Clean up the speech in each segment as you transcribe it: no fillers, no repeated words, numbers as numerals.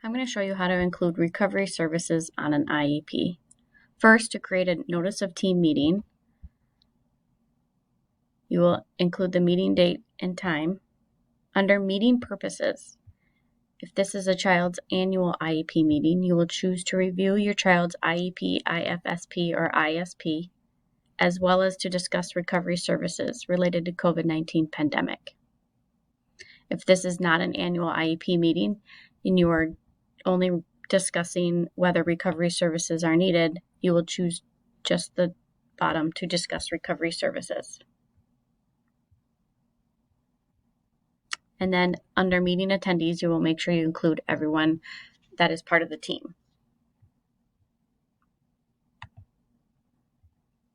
I'm going to show you how to include recovery services on an IEP. First, to create a notice of team meeting, you will include the meeting date and time. Under meeting purposes, if this is a child's annual IEP meeting, you will choose to review your child's IEP, IFSP, or ISP, as well as to discuss recovery services related to COVID-19 pandemic. If this is not an annual IEP meeting and you are only discussing whether recovery services are needed, you will choose just the bottom to discuss recovery services. And then under meeting attendees, you will make sure you include everyone that is part of the team.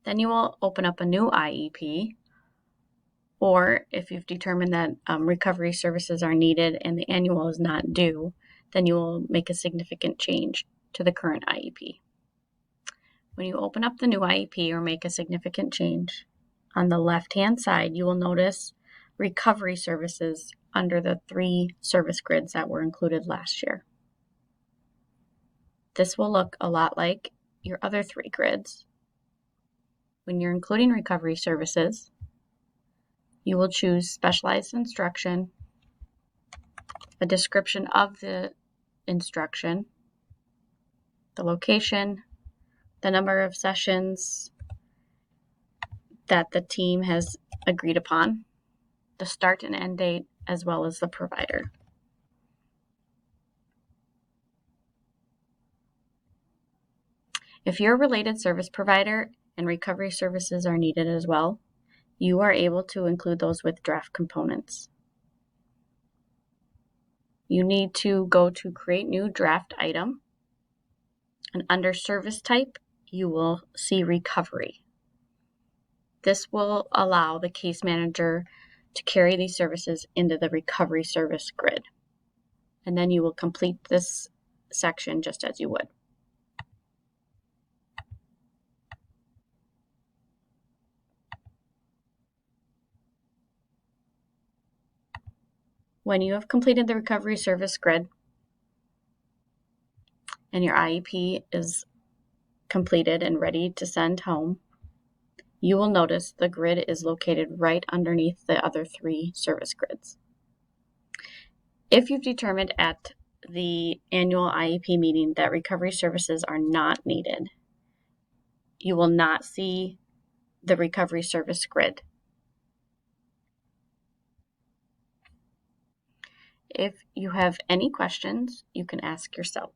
Then you will open up a new IEP, or if you've determined that recovery services are needed and the annual is not due, then you will make a significant change to the current IEP. When you open up the new IEP or make a significant change, on the left-hand side, you will notice recovery services under the 3 service grids that were included last year. This will look a lot like your other 3 grids. When you're including recovery services, you will choose specialized instruction, a description of the instruction, the location, the number of sessions that the team has agreed upon, the start and end date, as well as the provider. If you're a related service provider and recovery services are needed as well, you are able to include those with draft components. You need to go to create new draft item, and under service type, you will see recovery. This will allow the case manager to carry these services into the recovery service grid. And then you will complete this section just as you would. When you have completed the recovery service grid and your IEP is completed and ready to send home, you will notice the grid is located right underneath the other 3 service grids. If you've determined at the annual IEP meeting that recovery services are not needed, you will not see the recovery service grid. If you have any questions, you can ask yourself.